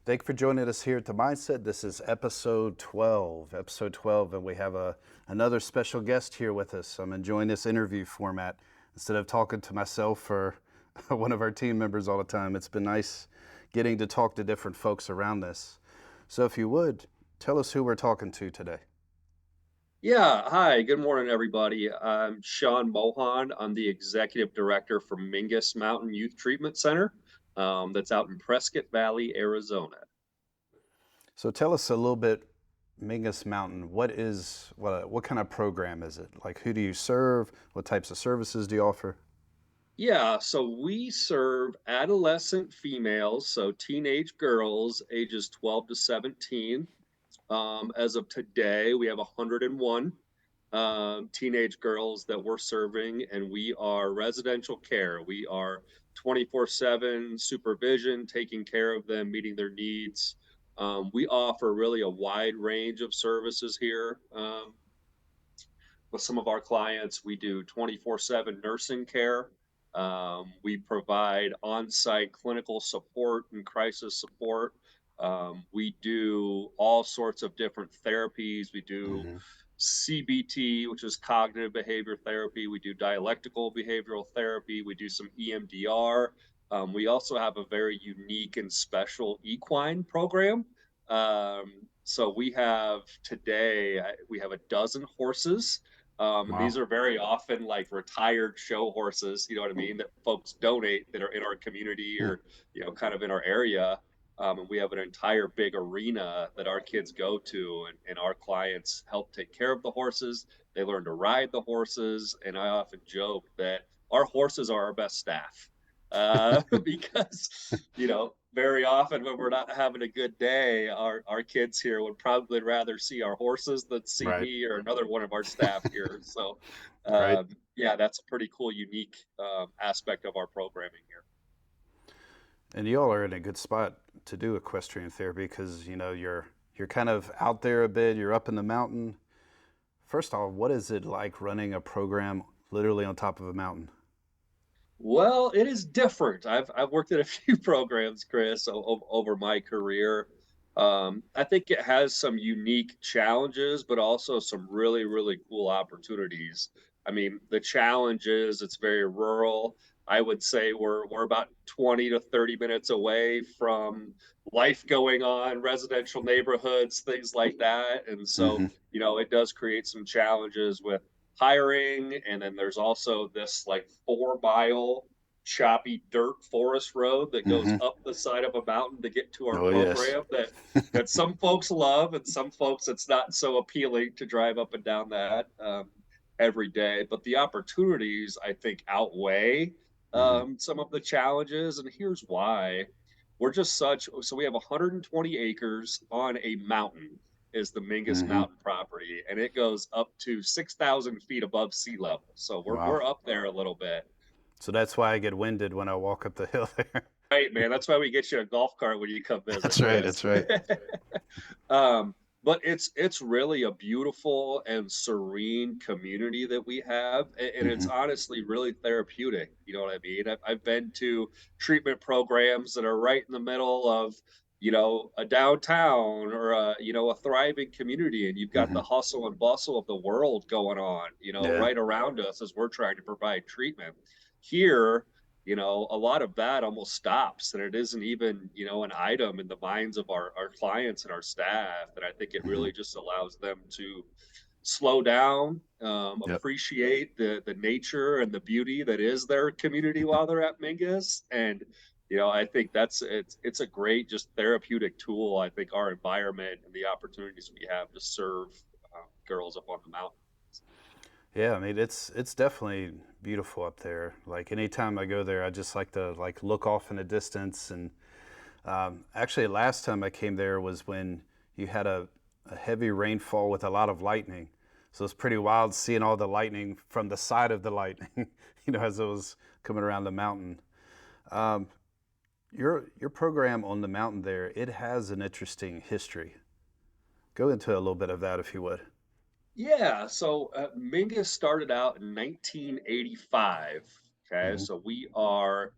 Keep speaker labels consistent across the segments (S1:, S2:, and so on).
S1: Thank you for joining us here at the Mindset. This is episode 12, and we have another special guest here with us. I'm enjoying this interview format. Instead of talking to myself or one of our team members all the time, it's been nice getting to talk to different folks around this. So if you would, tell us who we're talking to today.
S2: Yeah, hi, good morning, everybody. I'm Shaun Mohon. I'm the executive director for Mingus Mountain Youth Treatment Center, that's out in Prescott Valley, Arizona.
S1: So tell us a little bit, Mingus Mountain, what kind of program is it? Like, who do you serve? What types of services do you offer?
S2: Yeah, so we serve adolescent females, so teenage girls ages 12 to 17. As of today, we have 101 teenage girls that we're serving, and we are residential care. We are 24/7 supervision, taking care of them, meeting their needs. We offer really a wide range of services here. With some of our clients, we do 24/7 nursing care. We provide on site clinical support and crisis support. We do all sorts of different therapies. We do
S1: Mm-hmm.
S2: CBT, which is cognitive behavior therapy. We do dialectical behavioral therapy. We do some EMDR. We also have a very unique and special equine program. So we have today, we have a dozen horses, and these
S1: Wow.
S2: are very often like retired show horses, you know what I mean, that folks donate that are in our community
S1: Hmm.
S2: or, kind of in our area. And we have an entire big arena that our kids go to, and our clients help take care of the horses. They learn to ride the horses. And I often joke that our horses are our best staff because, very often when we're not having a good day, our kids here would probably rather see our horses than see
S1: Right.
S2: me or another one of our staff here. So,
S1: Right.
S2: yeah, that's a pretty cool, unique aspect of our programming here.
S1: And y'all are in a good spot to do equestrian therapy because you're kind of out there a bit. You're up in the mountain. First off, what is it like running a program literally on top of a mountain?
S2: Well, it is different. I've worked at a few programs, Chris, over my career. I think it has some unique challenges, but also some really, really cool opportunities. I mean, the challenge is it's very rural. I would say we're about 20 to 30 minutes away from life going on, residential neighborhoods, things like that. And so,
S1: Mm-hmm.
S2: it does create some challenges with hiring. And then there's also this like 4 mile choppy dirt forest road that goes
S1: Mm-hmm.
S2: up the side of a mountain to get to our
S1: Oh yes.
S2: program that some folks love, and some folks it's not so appealing to drive up and down that every day. But the opportunities I think outweigh
S1: Mm-hmm.
S2: some of the challenges, and here's why. We're just such so we have 120 acres on a mountain is the Mingus
S1: Mm-hmm.
S2: Mountain property, and it goes up to 6,000 feet above sea level. So we're
S1: Wow.
S2: we're up there a little bit.
S1: So that's why I get winded when I walk up the hill there.
S2: Right, man. That's why we get you a golf cart when you come visit,
S1: That's right.
S2: Chris.
S1: That's right.
S2: But it's really a beautiful and serene community that we have, and it's
S1: Mm-hmm.
S2: honestly really therapeutic. You know what I mean? I've been to treatment programs that are right in the middle of a downtown or a thriving community, and you've got
S1: Mm-hmm.
S2: the hustle and bustle of the world going on,
S1: Yeah.
S2: right around us as we're trying to provide treatment. Here, a lot of that almost stops, and it isn't even, an item in the minds of our clients and our staff. And I think it
S1: Mm-hmm.
S2: really just allows them to slow down,
S1: Yep.
S2: appreciate the nature and the beauty that is their community while they're at Mingus. And, I think it's a great, just therapeutic tool. I think our environment and the opportunities we have to serve girls up on the mountain.
S1: Yeah, I mean it's definitely beautiful up there. Like anytime I go there, I just like to like look off in the distance. And actually, last time I came there was when you had a heavy rainfall with a lot of lightning. So it's pretty wild seeing all the lightning from the side of the lightning, as it was coming around the mountain. Um, your program on the mountain there, it has an interesting history. Go into a little bit of that if you would.
S2: Yeah, so Mingus started out in 1985. Okay,
S1: Mm-hmm.
S2: so we are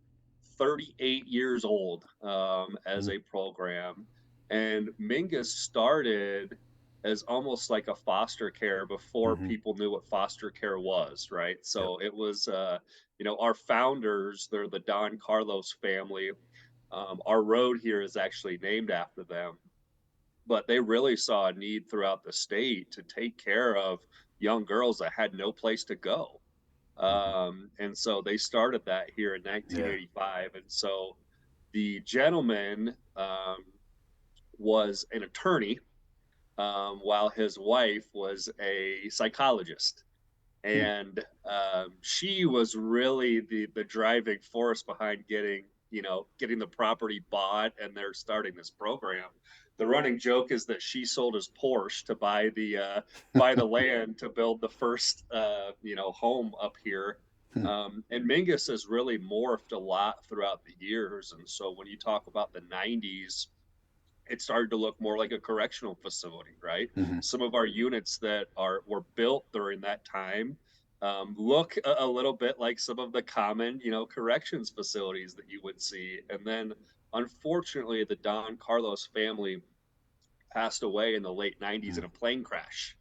S2: 38 years old as
S1: Mm-hmm.
S2: a program. And Mingus started as almost like a foster care before
S1: Hmm.
S2: people knew what foster care was, right?
S1: Yep.
S2: So it was, our founders, they're the Don Carlos family. Our road here is actually named after them, but they really saw a need throughout the state to take care of young girls that had no place to go.
S1: Hmm.
S2: And so they started that here in
S1: Yeah.
S2: 1985. And so the gentleman was an attorney, while his wife was a psychologist.
S1: Hmm.
S2: And she was really the driving force behind getting the property bought, and they're starting this program. The running joke is that she sold his Porsche to buy the land to build the first home up here. And Mingus has really morphed a lot throughout the years. And so when you talk about the 90s, it started to look more like a correctional facility, right?
S1: Hmm.
S2: Some of our units that are were built during that time look a little bit like some of the common, corrections facilities that you would see. And then, unfortunately, the Don Carlos family passed away in the late 90s in a plane crash.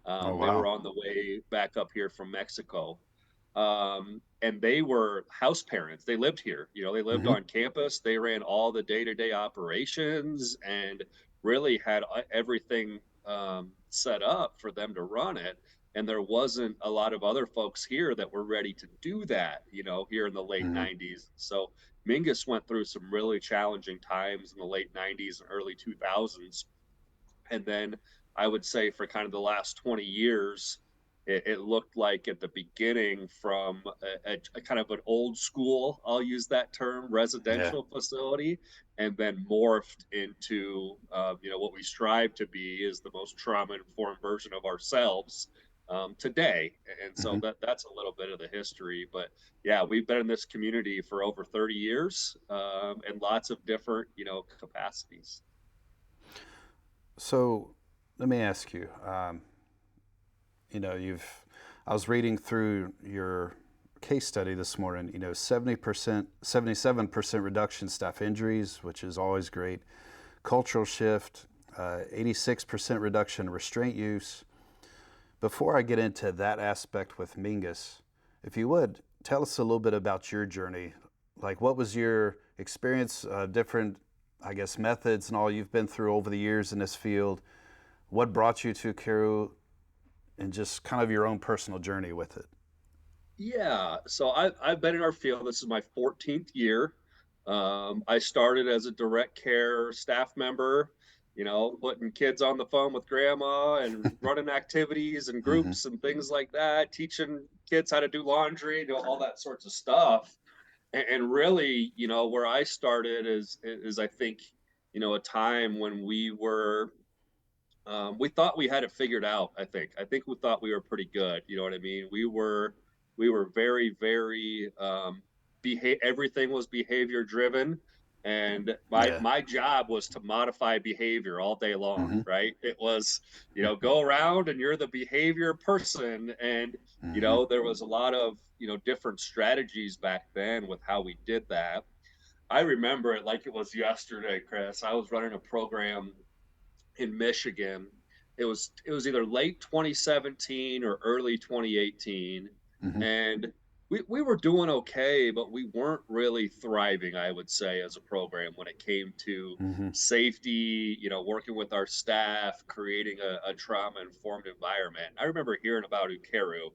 S1: Oh
S2: They were
S1: wow.
S2: on the way back up here from Mexico. And they were house parents. They lived here. They lived
S1: Hmm.
S2: on campus. They ran all the day-to-day operations and really had everything set up for them to run it. And there wasn't a lot of other folks here that were ready to do that, here in the late
S1: Hmm.
S2: 90s. So Mingus went through some really challenging times in the late 90s and early 2000s. And then I would say for kind of the last 20 years, it looked like at the beginning from a kind of an old school, I'll use that term,
S1: Yeah.
S2: residential facility, and then morphed into, what we strive to be is the most trauma informed version of ourselves today. And so
S1: Hmm.
S2: that's a little bit of the history. But yeah, we've been in this community for over 30 years, and lots of different, capacities.
S1: So let me ask you. I was reading through your case study this morning. 70%, 77% reduction staff injuries, which is always great. Cultural shift, 86% reduction in restraint use. Before I get into that aspect with Mingus, if you would tell us a little bit about your journey. Like, what was your experience, different, I guess, methods and all you've been through over the years in this field? What brought you to Carew, and just kind of your own personal journey with it?
S2: Yeah, so I've been in our field. This is my 14th year. I started as a direct care staff member, putting kids on the phone with grandma and running activities and
S1: Hmm.
S2: groups and things like that, teaching kids how to do laundry, all that sorts of stuff. And really, where I started is I think, a time when we thought we had it figured out. I think we thought we were pretty good. You know what I mean? We were very, very everything was behavior driven, and my
S1: Yeah.
S2: my job was to modify behavior all day long.
S1: Hmm.
S2: Right? It was go around and you're the behavior person, and
S1: Hmm.
S2: there was a lot of different strategies back then with how we did that. I remember it like it was yesterday, Chris. I was running a program in Michigan. It was either late 2017 or early 2018,
S1: Hmm.
S2: and we were doing okay, but we weren't really thriving, I would say, as a program when it came to
S1: Hmm.
S2: safety, working with our staff, creating a trauma informed environment. I remember hearing about Ukeru,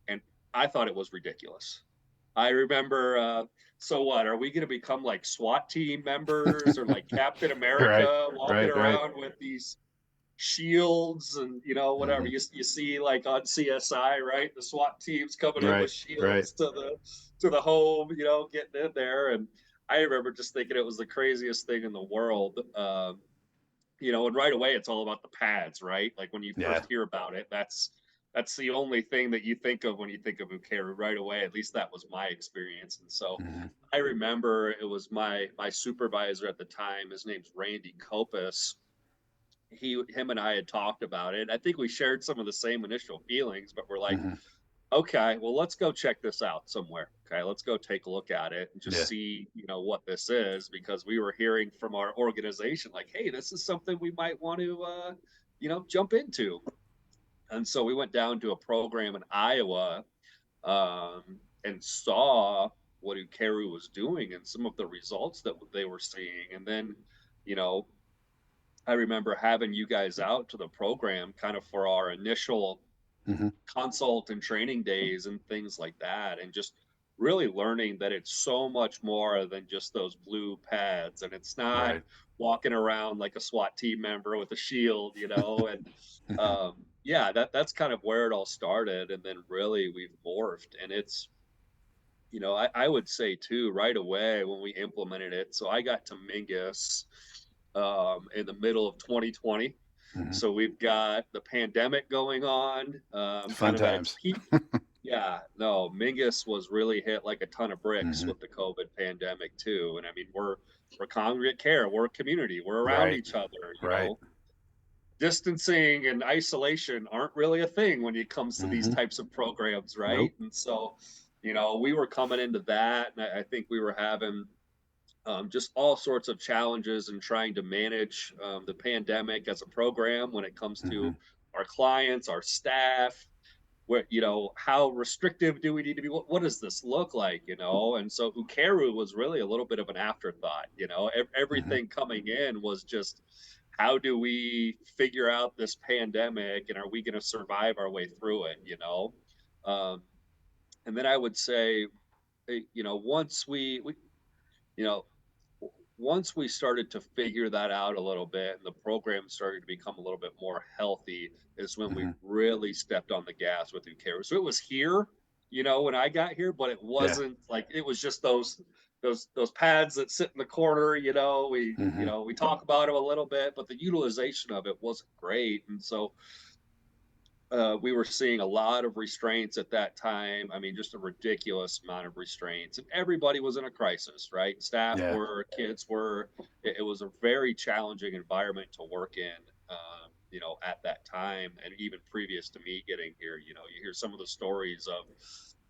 S2: and I thought it was ridiculous. I remember, so what? Are we going to become like SWAT team members or like Captain
S1: Right.
S2: America walking
S1: Right. Right.
S2: around with these shields and whatever
S1: Hmm.
S2: you see like on CSI, right? The SWAT teams coming in with
S1: Right. Right.
S2: shields to the home, getting in there. And I remember just thinking it was the craziest thing in the world. And right away it's all about the pads, right? Like when you
S1: Yeah.
S2: first hear about it, that's the only thing that you think of when you think of Ukeru right away. At least that was my experience. And so
S1: Hmm.
S2: I remember it was my supervisor at the time. His name's Randy Copus. Him and I had talked about it. I think we shared some of the same initial feelings, but we're like,
S1: Hmm.
S2: Okay, well, let's go check this out somewhere. Okay, let's go take a look at it and just
S1: Yeah.
S2: see, what this is, because we were hearing from our organization like, hey, this is something we might want to, jump into. And so we went down to a program in Iowa, and saw what Ukeru was doing and some of the results that they were seeing. And then, you know, I remember having you guys out to the program kind of for our initial
S1: Hmm.
S2: consult and training days and things like that, and just really learning that it's so much more than just those blue pads, and it's not
S1: Right.
S2: walking around like a SWAT team member with a shield, and yeah, that's kind of where it all started, and then really we've morphed, and it's I would say too right away when we implemented it. So I got to Mingus in the middle of 2020.
S1: Hmm.
S2: So we've got the pandemic going on, kind
S1: Fun
S2: of at its
S1: times.
S2: peak. Yeah, no, Mingus was really hit like a ton of bricks
S1: Hmm.
S2: with the COVID pandemic too. And I mean, we're congregate care, we're a community, we're around
S1: Right.
S2: each other.
S1: Right.
S2: Distancing and isolation aren't really a thing when it comes to these
S1: Hmm.
S2: types of programs, right?
S1: Nope.
S2: And so, we were coming into that, and I think we were having just all sorts of challenges and trying to manage the pandemic as a program when it comes
S1: Hmm.
S2: to our clients, our staff. What how restrictive do we need to be? What does this look like? And so Ukeru was really a little bit of an afterthought.
S1: Hmm.
S2: Everything coming in was just how do we figure out this pandemic, and are we going to survive our way through it? Um, and then I would say, once we you know once we started to figure that out a little bit and the program started to become a little bit more healthy is when we
S1: Hmm.
S2: really stepped on the gas with Ucaro. So it was here, when I got here, but it
S1: Yeah.
S2: wasn't like it was just those pads that sit in the corner. We
S1: Hmm.
S2: we talk about them a little bit, but the utilization of it wasn't great, and so we were seeing a lot of restraints at that time. I mean, just a ridiculous amount of restraints, and everybody was in a crisis, right? Staff
S1: Yeah.
S2: were, kids were. It was a very challenging environment to work in, at that time, and even previous to me getting here. You hear some of the stories of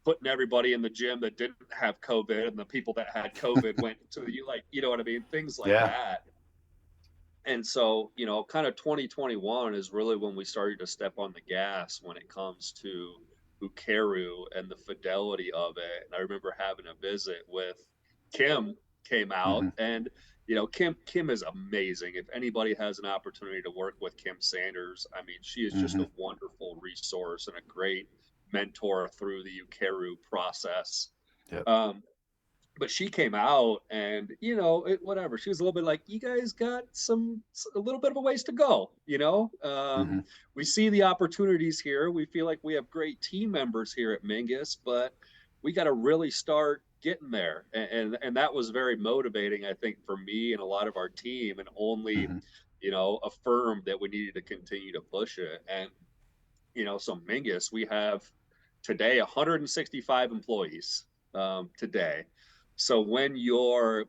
S2: putting everybody in the gym that didn't have COVID, and the people that had COVID went to you know what I mean? Things like
S1: Yeah.
S2: that. And so, kind of 2021 is really when we started to step on the gas when it comes to Ukeru and the fidelity of it. And I remember having a visit with Kim came out,
S1: Hmm.
S2: and Kim is amazing. If anybody has an opportunity to work with Kim Sanders, I mean, she is just
S1: Hmm.
S2: a wonderful resource and a great mentor through the Ukeru process.
S1: Yep.
S2: Um, but she came out, and whatever, she was a little bit like, you guys got a little bit of a ways to go.
S1: Hmm.
S2: We see the opportunities here, we feel like we have great team members here at Mingus, but we got to really start getting there, and that was very motivating, I think, for me and a lot of our team, and only
S1: Hmm.
S2: affirmed that we needed to continue to push it. And so Mingus, we have today 165 employees today. So when you're,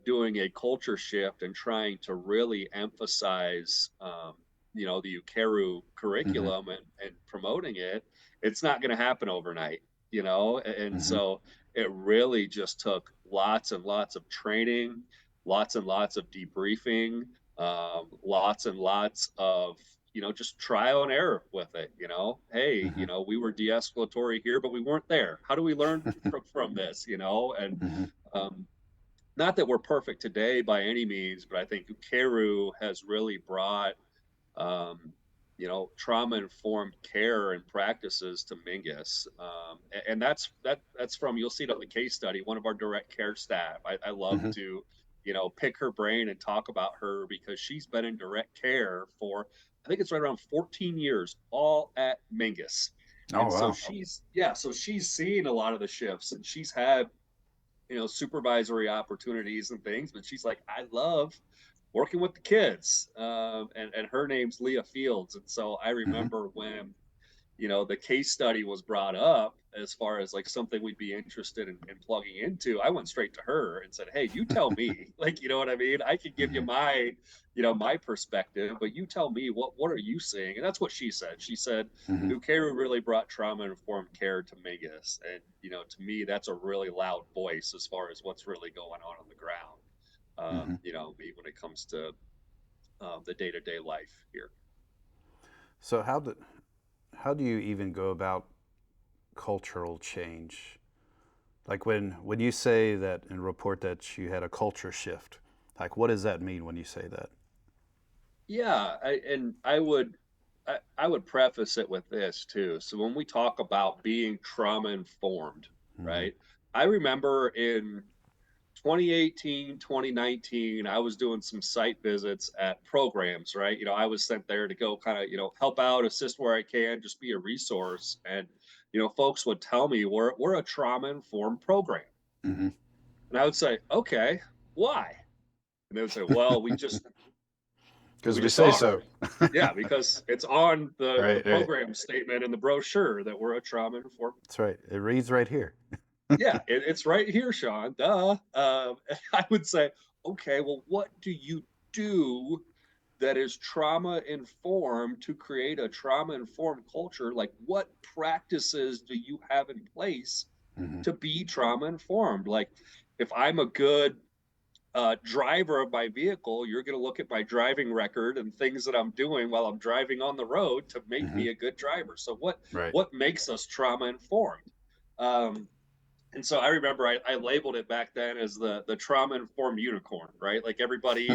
S2: doing a culture shift and trying to really emphasize, the Ukeru
S1: Hmm.
S2: curriculum and promoting it, it's not going to happen overnight, and
S1: Hmm.
S2: so it really just took lots and lots of training, lots and lots of debriefing, lots and lots of just trial and error with it. Hey,
S1: Hmm.
S2: we were de-escalatory here, but we weren't there. How do we learn from this? And
S1: Hmm.
S2: um, not that we're perfect today by any means, but I think Ukeru has really brought um, trauma informed care and practices to Mingus. And that's from, you'll see it on the case study, one of our direct care staff. I love
S1: Hmm.
S2: to, pick her brain and talk about her because she's been in direct care for, I think it's right around 14 years, all at Mingus.
S1: Oh
S2: And so
S1: wow.
S2: she's seen a lot of the shifts, and she's had supervisory opportunities and things, but she's like, I love working with the kids. And her name's Leah Fields. And so I
S1: Hmm.
S2: remember when the case study was brought up as far as like something we'd be interested in plugging into, I went straight to her and said, "Hey, you tell me." Like, you know what I mean? I could give you
S1: Hmm.
S2: my perspective, but you tell me what are you seeing? And that's what she said. She said,
S1: Hmm.
S2: Ukeru really brought trauma informed care to Mingus. And, to me, that's a really loud voice as far as what's really going on the ground,
S1: Hmm.
S2: when it comes to the day to day life here.
S1: So how do you even go about cultural change? Like when you say that and report that you had a culture shift, like what does that mean when you say that?
S2: Yeah, I would preface it with this too. So when we talk about being trauma informed,
S1: Hmm.
S2: right? I remember in 2018, 2019, I was doing some site visits at programs, right? I was sent there to go kind of, help out, assist where I can, just be a resource. And, folks would tell me we're a trauma informed program.
S1: Hmm.
S2: And I would say, okay, why? And they would say, well, we just
S1: Because
S2: we
S1: we
S2: just
S1: say
S2: are.
S1: so.
S2: Yeah, because it's on the
S1: Right, right.
S2: program statement in the brochure that we're a trauma informed.
S1: That's right. It reads right here.
S2: Yeah, it's right here, Shaun. Duh. I would say, okay, well, what do you do that is trauma informed to create a trauma informed culture? Like, what practices do you have in place
S1: Hmm.
S2: to be trauma informed? Like, if I'm a good driver of my vehicle, you're going to look at my driving record and things that I'm doing while I'm driving on the road to make
S1: Hmm.
S2: me a good driver. So what
S1: Right.
S2: what makes us trauma informed? Um, and so I remember I labeled it back then as the trauma informed unicorn, right? Like everybody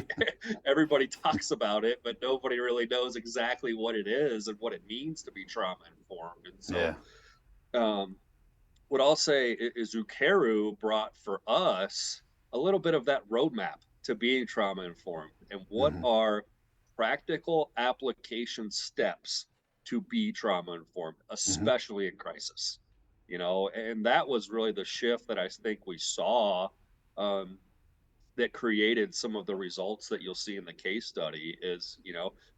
S2: everybody talks about it, but nobody really knows exactly what it is and what it means to be trauma informed. And so
S1: Yeah.
S2: um, what I'll say is Ukeru brought for us a little bit of that roadmap to being trauma informed and what
S1: Hmm.
S2: are practical application steps to be trauma informed,
S1: Hmm.
S2: especially in crisis. And that was really the shift that I think we saw, um, that created some of the results that you'll see in the case study is,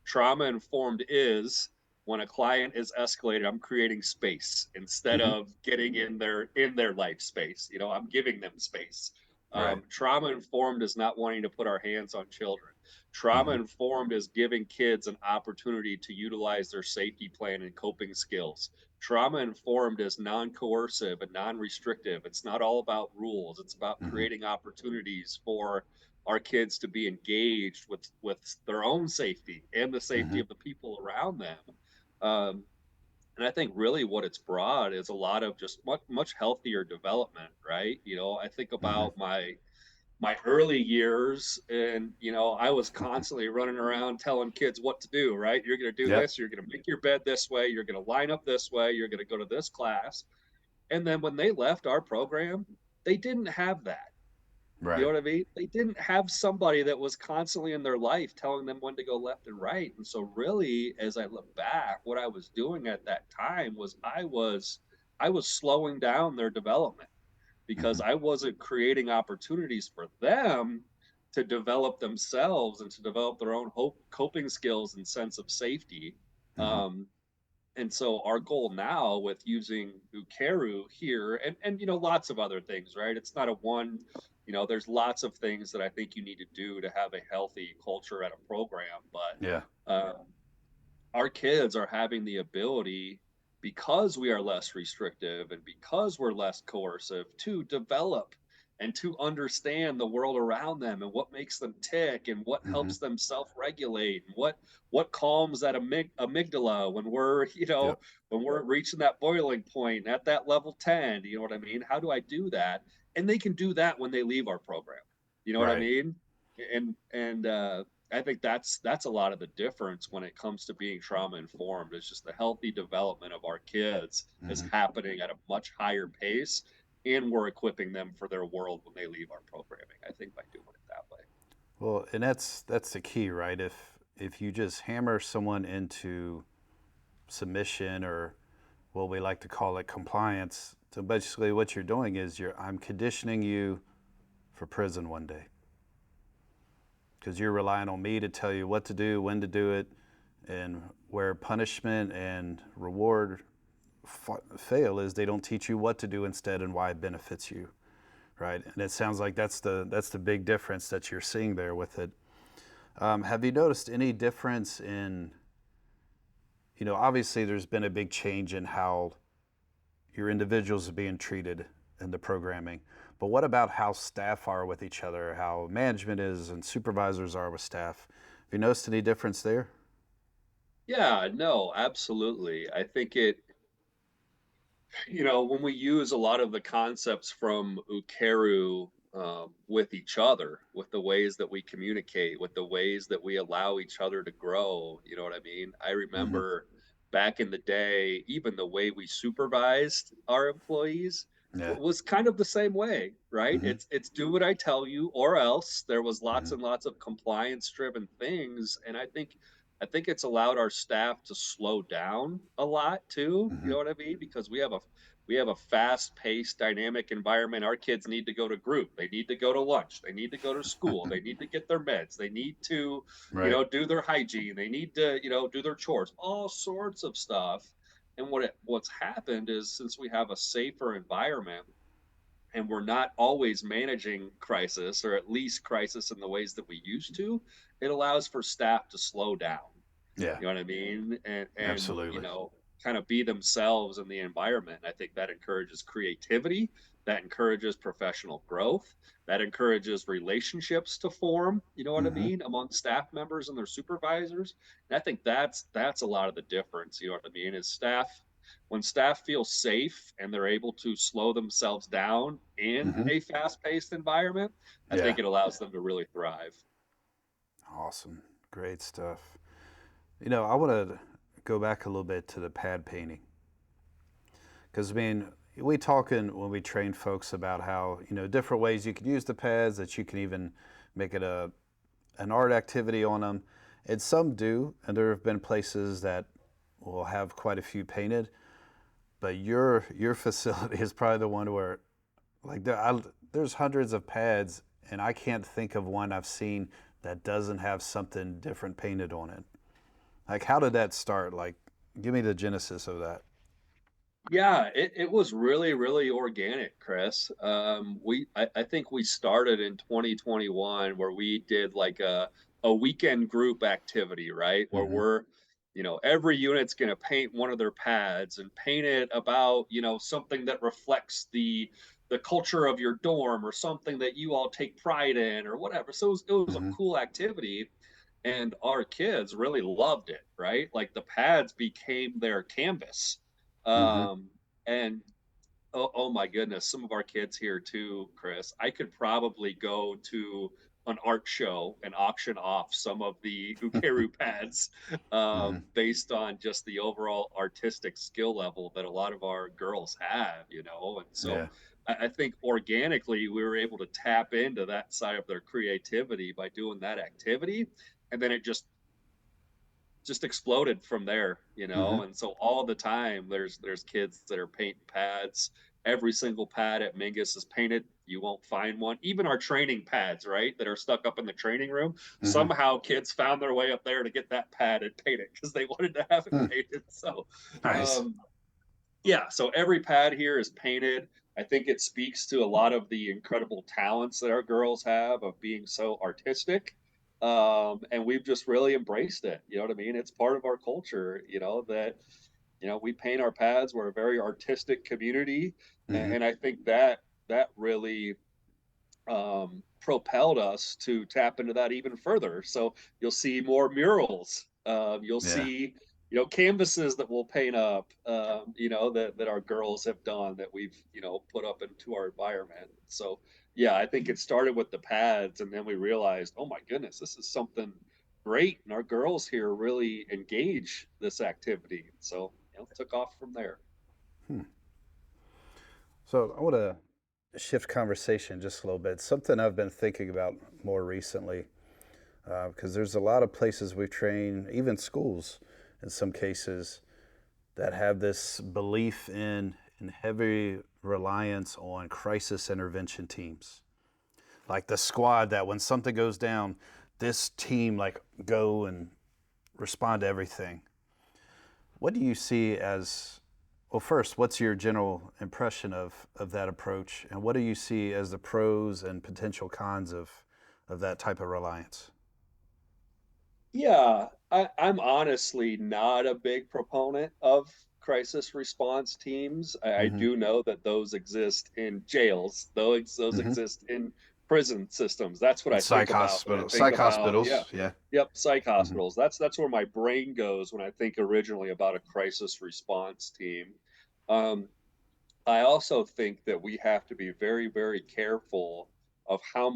S2: trauma informed is when a client is escalated, I'm creating space instead
S1: Hmm.
S2: of getting in their life space. I'm giving them space.
S1: Right.
S2: Trauma informed is not wanting to put our hands on children. Trauma
S1: Hmm.
S2: informed is giving kids an opportunity to utilize their safety plan and coping skills. Trauma informed is non coercive and non restrictive. It's not all about rules, it's about
S1: Hmm.
S2: creating opportunities for our kids to be engaged with their own safety and the safety
S1: Hmm.
S2: of the people around them. Um, and I think really what it's brought is a lot of just much healthier development, right? I think
S1: Hmm.
S2: about my early years, and I was constantly running around telling kids what to do, right? You're going to do
S1: Yep.
S2: this, you're going to make your bed this way, you're going to line up this way, you're going to go to this class. And then when they left our program, they didn't have that. You know
S1: Right.
S2: what I mean? They didn't have somebody that was constantly in their life telling them when to go left and right. And so really, as I look back, what I was doing at that time was I was slowing down their development because
S1: Hmm.
S2: I wasn't creating opportunities for them to develop themselves and to develop their own coping skills and sense of safety.
S1: Hmm.
S2: Um, and so our goal now with using Ukeru here and lots of other things, right? It's not a one, there's lots of things that I think you need to do to have a healthy culture at a program,
S1: Yeah.
S2: but our kids are having the ability, because we are less restrictive and because we're less coercive, to develop and to understand the world around them and what makes them tick and what
S1: Hmm.
S2: helps them self-regulate and what calms that amygdala when we're
S1: Yep.
S2: when we're reaching that boiling point at that level 10. You know what I mean? How do I do that? And they can do that when they leave our program. You know what I
S1: Right.
S2: mean? And I think that's a lot of the difference when it comes to being trauma informed. It's just the healthy development of our kids is
S1: Hmm.
S2: happening at a much higher pace, and we're equipping them for their world when they leave our programming. I think by doing it that way.
S1: Well, and that's the key, right? If you just hammer someone into submission or what we like to call it compliance, so basically what you're doing is I'm conditioning you for prison one day because you're relying on me to tell you what to do, when to do it, and where punishment and reward fail is they don't teach you what to do instead and why it benefits you, right? And it sounds like that's the big difference that you're seeing there with it. Have you noticed any difference in, obviously there's been a big change in how your individuals are being treated in the programming, but what about how staff are with each other, how management is and supervisors are with staff? Have you noticed any difference there?
S2: Yeah, no, absolutely. I think when we use a lot of the concepts from Ukeru with each other, with the ways that we communicate, with the ways that we allow each other to grow, you know what I mean? I
S1: Mm-hmm.
S2: remember back in the day, even the way we supervised our employees
S1: Yeah.
S2: was kind of the same way, right?
S1: Mm-hmm.
S2: It's do what I tell you or else. There was lots
S1: Mm-hmm.
S2: and lots of compliance driven things, and I think it's allowed our staff to slow down a lot too, you
S1: Mm-hmm.
S2: know what I mean? Because we have a fast-paced, dynamic environment. Our kids need to go to group. They need to go to lunch. They need to go to school. They need to get their meds. They need to,
S1: Right.
S2: do their hygiene. They need to, do their chores. All sorts of stuff. And what's happened is since we have a safer environment and we're not always managing crisis, or at least crisis in the ways that we used to, it allows for staff to slow down.
S1: Yeah.
S2: You know what I mean? And
S1: Absolutely.
S2: kind of be themselves in the environment. I think that encourages creativity, that encourages professional growth, that encourages relationships to form, you know what I
S1: Mm-hmm.
S2: mean, among staff members and their supervisors. And I think that's a lot of the difference, you know what I mean, is when staff feel safe and they're able to slow themselves down in
S1: Mm-hmm.
S2: a fast-paced environment, I
S1: Yeah.
S2: think it allows them to really thrive.
S1: Awesome. Great stuff. I want to go back a little bit to the pad painting because we talking when we train folks about how different ways you can use the pads, that you can even make it an art activity on them, and some do, and there have been places that will have quite a few painted, but your facility is probably the one where like there's hundreds of pads and I can't think of one I've seen that doesn't have something different painted on it. Like, how did that start? Like, give me the genesis of that.
S2: Yeah, it was really, really organic, Chris. I think we started in 2021 where we did like a weekend group activity, right? Where
S1: Mm-hmm.
S2: every unit's gonna paint one of their pads and paint it about, something that reflects the culture of your dorm or something that you all take pride in or whatever. So it was a
S1: Mm-hmm.
S2: cool activity and our kids really loved it, right? Like the pads became their canvas.
S1: Mm-hmm.
S2: Um, and oh my goodness, some of our kids here too, Chris. I could probably go to an art show and auction off some of the Ukeru pads
S1: Mm-hmm.
S2: based on just the overall artistic skill level that a lot of our girls have. And so
S1: Yeah.
S2: I think organically we were able to tap into that side of their creativity by doing that activity. And then it just exploded from there.
S1: Mm-hmm.
S2: And so all the time there's kids that are painting pads. Every single pad at Mingus is painted. You won't find one. Even our training pads, right, that are stuck up in the training room.
S1: Mm-hmm.
S2: Somehow kids found their way up there to get that pad and paint it because they wanted to have it
S1: Hmm.
S2: painted. So
S1: Nice.
S2: um, yeah, so every pad here is painted. I think it speaks to a lot of the incredible talents that our girls have of being so artistic. And we've just really embraced it. You know what I mean? It's part of our culture, that, we paint our pads. We're a very artistic community. And,
S1: Mm-hmm.
S2: and I think that really propelled us to tap into that even further. So you'll see more murals. You'll
S1: Yeah.
S2: see, canvases that we'll paint up. That our girls have done that we've put up into our environment. So yeah, I think it started with the pads, and then we realized, oh my goodness, this is something great, and our girls here really engage this activity. So took off from there.
S1: Hmm. So I want to shift conversation just a little bit. Something I've been thinking about more recently, because there's a lot of places we've trained, even schools in some cases, that have this belief in heavy reliance on crisis intervention teams. Like the squad that when something goes down, this team like go and respond to everything. What do you see as Well, first, what's your general impression of that approach, and what do you see as the pros and potential cons of that type of reliance?
S2: Yeah, I'm honestly not a big proponent of crisis response teams. I
S1: Hmm.
S2: do know that those exist in jails, those
S1: Hmm.
S2: exist in prison systems. That's what I think about when I think
S1: Psych
S2: about, yeah,
S1: hospitals, yeah.
S2: yep, psych
S1: Hmm.
S2: hospitals. That's where my brain goes when I think originally about a crisis response team. Um, I also think that we have to be very, very careful of how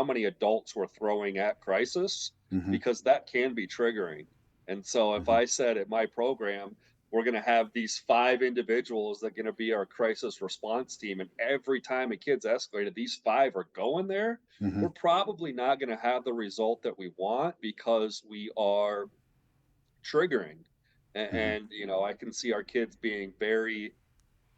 S2: many adults we're throwing at crisis,
S1: Hmm.
S2: because that can be triggering. And so if
S1: Hmm.
S2: I said at my program, we're going to have these 5 individuals that are going to be our crisis response team, and every time a kid's escalated, these 5 are going there,
S1: Hmm.
S2: we're probably not going to have the result that we want because we are triggering.
S1: Hmm.
S2: I can see our kids being very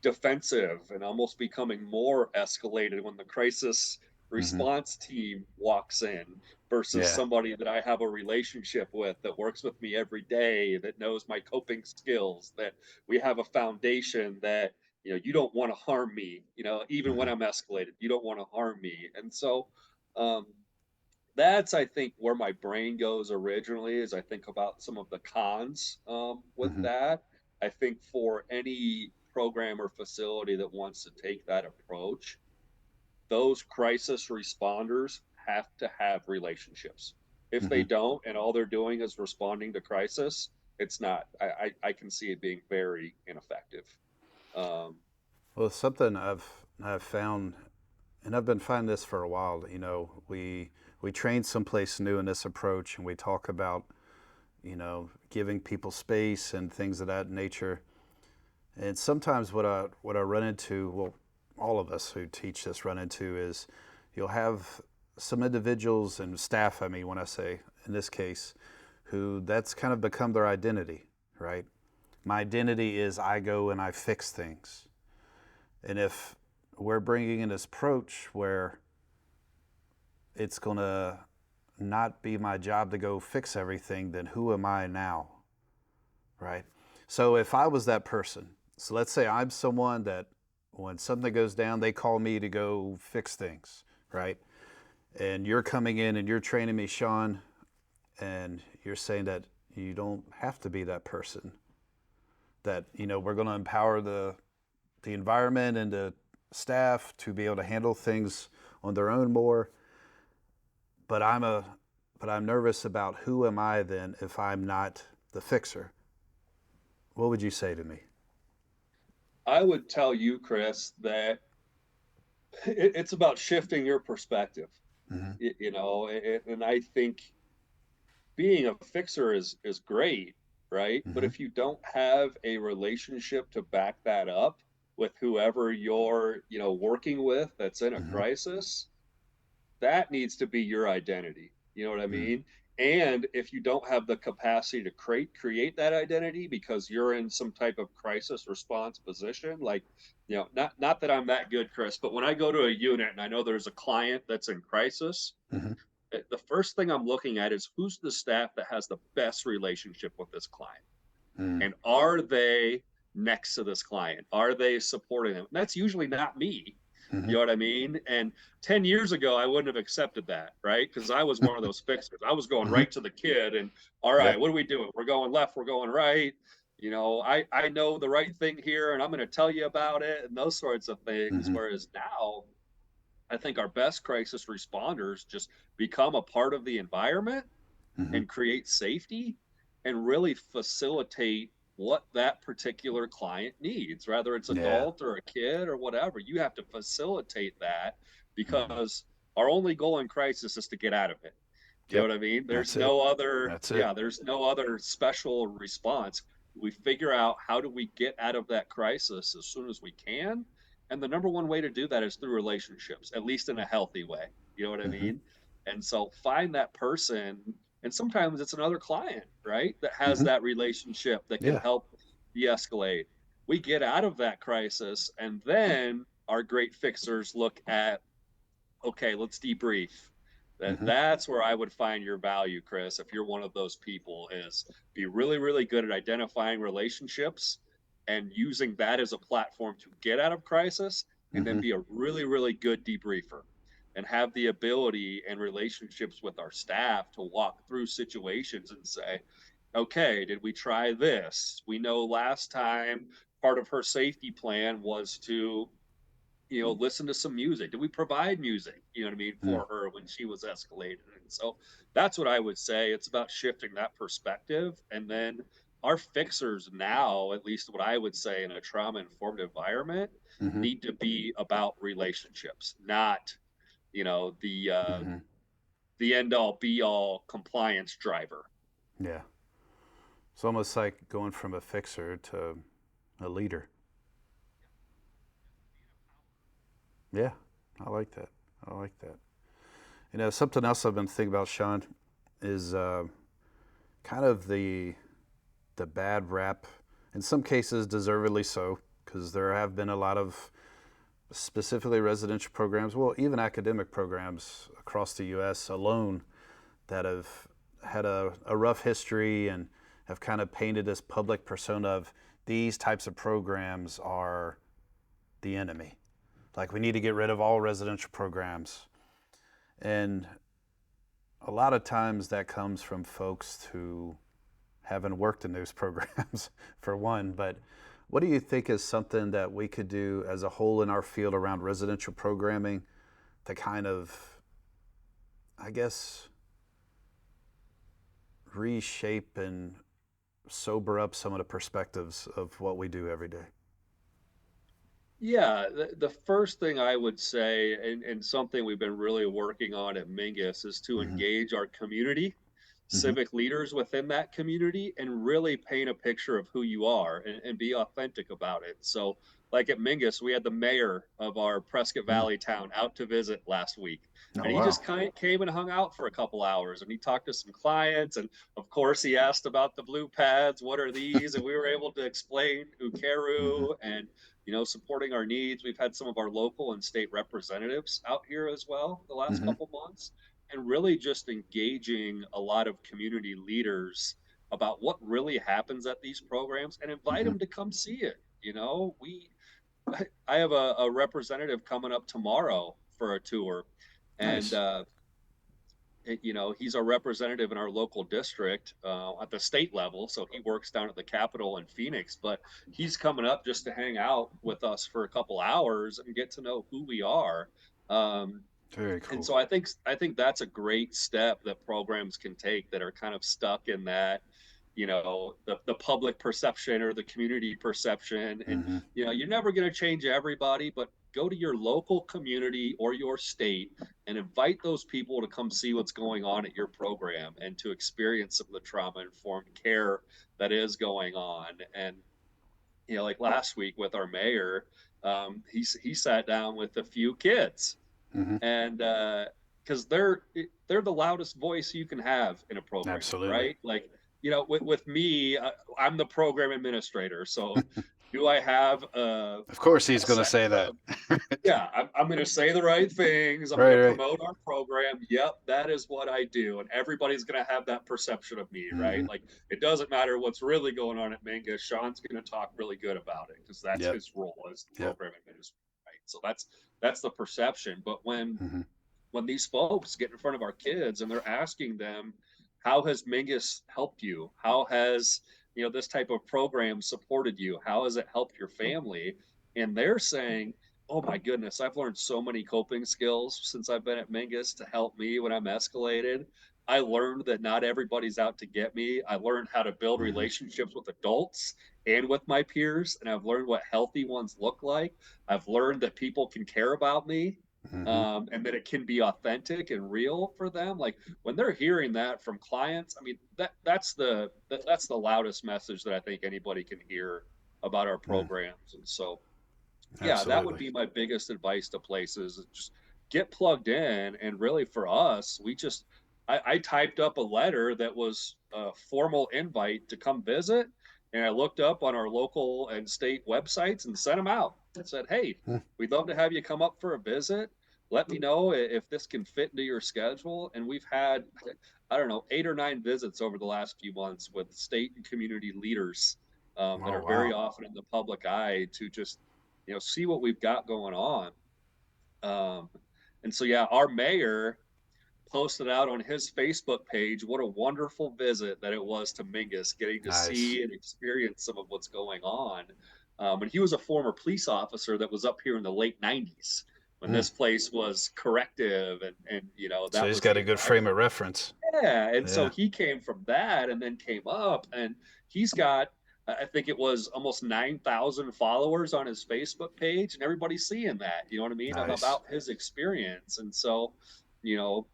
S2: defensive and almost becoming more escalated when the crisis
S1: Hmm.
S2: response team walks in versus
S1: Yeah.
S2: somebody that I have a relationship with that works with me every day, that knows my coping skills, that we have a foundation that, you don't want to harm me, even when
S1: Hmm.
S2: I'm escalated, you don't want to harm me. And so, um, that's, I think, where my brain goes originally as I think about some of the cons with
S1: Hmm.
S2: that. I think for any program or facility that wants to take that approach, those crisis responders have to have relationships. If they
S1: Hmm.
S2: don't, and all they're doing is responding to crisis, it's not. I can see it being very ineffective. Um,
S1: Well, something I've found, and I've been finding this for a while. We train someplace new in this approach, and we talk about giving people space and things of that nature. And sometimes what I run into, well, all of us who teach this run into is you'll have some individuals and staff. I mean, when I say in this case, who that's kind of become their identity, right? My identity is I go and I fix things. And if we're bringing in this approach where it's going to not be my job to go fix everything, then who am I now? Right? So if I was that person, so let's say I'm someone that when something goes down, they call me to go fix things, right? And you're coming in and you're training me, Shaun, and you're saying that you don't have to be that person. That we're going to empower the environment and the staff to be able to handle things on their own more. But I'm nervous about who am I then if I'm not the fixer. What would you say to me?
S2: I would tell you, Chris, that it's about shifting your perspective.
S1: Hmm.
S2: And I think being a fixer is great, right? But
S1: Hmm.
S2: if you don't have a relationship to back that up with whoever you're, working with that's in a
S1: Hmm.
S2: crisis, that needs to be your identity. You know what I
S1: Hmm.
S2: mean? And if you don't have the capacity to create that identity because you're in some type of crisis response position, like, not that I'm that good, Chris, but when I go to a unit and I know there's a client that's in crisis,
S1: Hmm.
S2: the first thing I'm looking at is who's the staff that has the best relationship with this client,
S1: Hmm.
S2: and are they next to this client? Are they supporting them? That's usually not me. You
S1: Hmm.
S2: know what I mean? And 10 years ago, I wouldn't have accepted that, right? Because I was one of those fixers. I was going
S1: Hmm.
S2: right to the kid and, all
S1: Yeah.
S2: right, what are we doing? We're going left, we're going right. I know the right thing here and I'm going to tell you about it and those sorts of things.
S1: Hmm.
S2: Whereas now, I think our best crisis responders just become a part of the environment
S1: Hmm.
S2: and create safety and really facilitate what that particular client needs, whether it's
S1: Yeah.
S2: adult or a kid or whatever. You have to facilitate that
S1: Hmm.
S2: because our only goal in crisis is to get out of it. You know
S1: Yep.
S2: what I mean?
S1: That's it. That's it.
S2: There's no other special response. We figure out how do we get out of that crisis as soon as we can. And the number one way to do that is through relationships, at least in a healthy way. You know what I
S1: Hmm.
S2: mean? And so find that person, and sometimes it's another client, right? That has
S1: Hmm.
S2: that relationship that can
S1: Yeah.
S2: help de-escalate. We get out of that crisis, and then our great fixers look at, okay, let's debrief.
S1: Hmm.
S2: That's where I would find your value, Chris. If you're one of those people, is be really, really good at identifying relationships and using that as a platform to get out of crisis and then
S1: Hmm.
S2: be a really, really good debriefer and have the ability and relationships with our staff to walk through situations and say, okay, did we try this? We know last time part of her safety plan was to, listen to some music. Did we provide music, what I mean,
S1: Mm.
S2: for her when she was escalated? And so that's what I would say. It's about shifting that perspective. And then our fixers now, at least what I would say in a trauma informed environment,
S1: Hmm.
S2: need to be about relationships, not, the
S1: Hmm.
S2: the end all be all compliance driver.
S1: Yeah. It's almost like going from a fixer to a leader. Yeah, I like that. I like that. Something else I've been thinking about, Shaun, is kind of the bad rap. In some cases, deservedly so, because there have been a lot of specifically residential programs, well, even academic programs across the U.S. alone that have had a rough history and have kind of painted this public persona of these types of programs are the enemy. Like, we need to get rid of all residential programs. And a lot of times that comes from folks who haven't worked in those programs, for one. But what do you think is something that we could do as a whole in our field around residential programming to kind of, I guess, reshape and sober up some of the perspectives of what we do every day?
S2: Yeah, the first thing I would say, and something we've been really working on at Mingus, is to
S1: Mm-hmm.
S2: engage our community,
S1: Mm-hmm.
S2: civic leaders within that community, and really paint a picture of who you are and be authentic about it. So, like at Mingus, we had the mayor of our Prescott
S1: Mm.
S2: Valley town out to visit last week.
S1: Oh,
S2: And he
S1: wow.
S2: just kind of came and hung out for a couple hours and he talked to some clients. And of course, he asked about the blue pads. What are these? And we were able to explain
S1: Mm-hmm.
S2: Ukeru and supporting our needs. We've had some of our local and state representatives out here as well the last
S1: Mm-hmm.
S2: couple months, and really just engaging a lot of community leaders about what really happens at these programs and invite
S1: Mm-hmm.
S2: them to come see it. I have a representative coming up tomorrow for a tour, and
S1: Nice.
S2: he's a representative in our local district at the state level. So he works down at the Capitol in Phoenix, but he's coming up just to hang out with us for a couple hours and get to know who we are. Um,
S1: Very
S2: and
S1: cool.
S2: so I think that's a great step that programs can take that are kind of stuck in that, the public perception or the community perception. And
S1: Mm-hmm.
S2: you're never going to change everybody, but go to your local community or your state and invite those people to come see what's going on at your program and to experience some of the trauma informed care that is going on. And like last week with our mayor, he sat down with a few kids,
S1: Mm-hmm.
S2: and because they're the loudest voice you can have in a program,
S1: Absolutely.
S2: right? Like, with me, I'm the program administrator, so do I have
S1: Of course, he's
S2: a
S1: going to
S2: sense
S1: say that.
S2: of, yeah, I'm going to say the right things. I'm going
S1: Right,
S2: to
S1: right.
S2: promote our program. Yep, that is what I do. And everybody's going to have that perception of me, right?
S1: Mm-hmm.
S2: Like, it doesn't matter what's really going on at Mingus. Sean's going to talk really good about it because that's
S1: Yep.
S2: his role as the
S1: Yep.
S2: program administrator, right? So that's the perception. But when
S1: Mm-hmm.
S2: when these folks get in front of our kids and they're asking them, how has Mingus helped you? How has this type of program supported you? How has it helped your family? And they're saying, oh my goodness, I've learned so many coping skills since I've been at Mingus to help me when I'm escalated. I learned that not everybody's out to get me. I learned how to build
S1: Mm-hmm.
S2: relationships with adults and with my peers, and I've learned what healthy ones look like. I've learned that people can care about me,
S1: Mm-hmm.
S2: and that it can be authentic and real for them. Like when they're hearing that from clients, I mean that's the loudest message that I think anybody can hear about our
S1: Mm.
S2: programs. And so, yeah, that would
S1: Absolutely.
S2: be my biggest advice to places: just get plugged in. And really, for us, I typed up a letter that was a formal invite to come visit, and I looked up on our local and state websites and sent them out. I said, "Hey,
S1: Mm.
S2: we'd love to have you come up for a visit. Let me know if this can fit into your schedule." And we've had, I don't know, 8 or 9 visits over the last few months with state and community leaders that
S1: Oh,
S2: are very
S1: wow.
S2: often in the public eye to just, see what we've got going on. Um, and so, yeah, our mayor posted out on his Facebook page what a wonderful visit that it was to Mingus, getting to
S1: Nice.
S2: see and experience some of what's going on. And he was a former police officer that was up here in the late '90s when
S1: Mm.
S2: this place was corrective, and
S1: So
S2: that
S1: he's
S2: was
S1: got
S2: the
S1: a good frame
S2: environment.
S1: of reference.
S2: Yeah, and so
S1: Yeah.
S2: he came from that and then came up, and he's got, I think it was almost 9,000 followers on his Facebook page, and everybody's seeing that, you know what I mean,
S1: Nice.
S2: about his experience. And so, you know,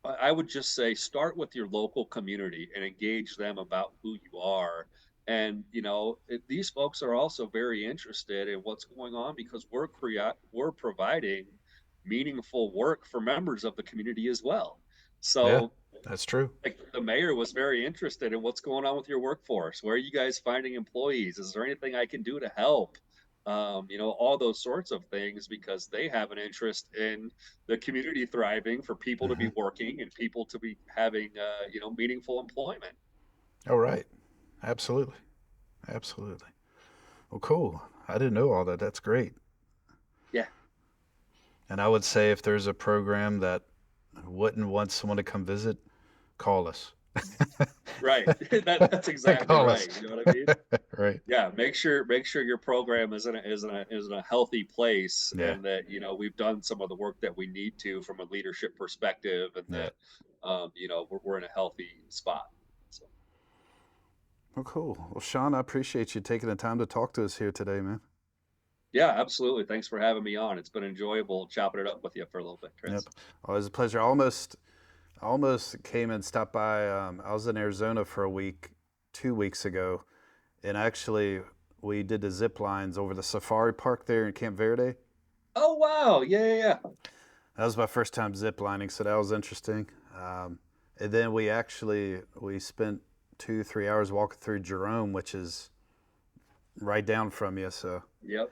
S2: I would just say start with your local community and engage them about who you are. And these folks are also very interested in what's going on because we're providing meaningful work for members of the community as well.
S1: Yeah,
S2: So,
S1: that's true.
S2: like, the mayor was very interested in what's going on with your workforce. Where are you guys finding employees? Is there anything I can do to help? All those sorts of things, because they have an interest in the community thriving, for people to
S1: Hmm.
S2: be working and people to be having, meaningful employment.
S1: Oh, right. Absolutely. Absolutely. Well, cool. I didn't know all that. That's great.
S2: Yeah,
S1: And I would say if there's a program that wouldn't want someone to come visit, call us.
S2: right. That's exactly
S1: Call us.
S2: right. You know what I mean?
S1: Right.
S2: Yeah, make sure your program is in a healthy place,
S1: Yeah.
S2: and that we've done some of the work that we need to from a leadership perspective, and
S1: Yeah.
S2: that we're in a healthy spot. So
S1: Well, cool. Well, Shaun, I appreciate you taking the time to talk to us here today, man.
S2: yeah, absolutely. Thanks for having me on. It's been enjoyable chopping it up with you for a little bit, Chris.
S1: Yep. Always a pleasure. I almost came and stopped by. I was in Arizona for a week, 2 weeks ago, and actually we did the zip lines over the safari park there in Camp Verde.
S2: Oh wow, yeah, yeah, yeah.
S1: That was my first time zip lining, so that was interesting. And then we spent 2 3 hours walking through Jerome, which is right down from you. So,
S2: Yep.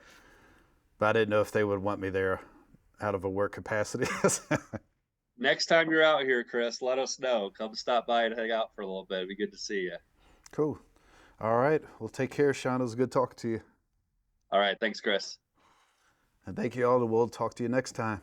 S1: but I didn't know if they would want me there out of a work capacity.
S2: Next time you're out here, Chris, let us know. Come stop by and hang out for a little bit. It'd be good to see you.
S1: Cool. All right. Well, take care, Shaun. It was good talking to you.
S2: All right, thanks, Chris.
S1: And thank you all, and we'll talk to you next time.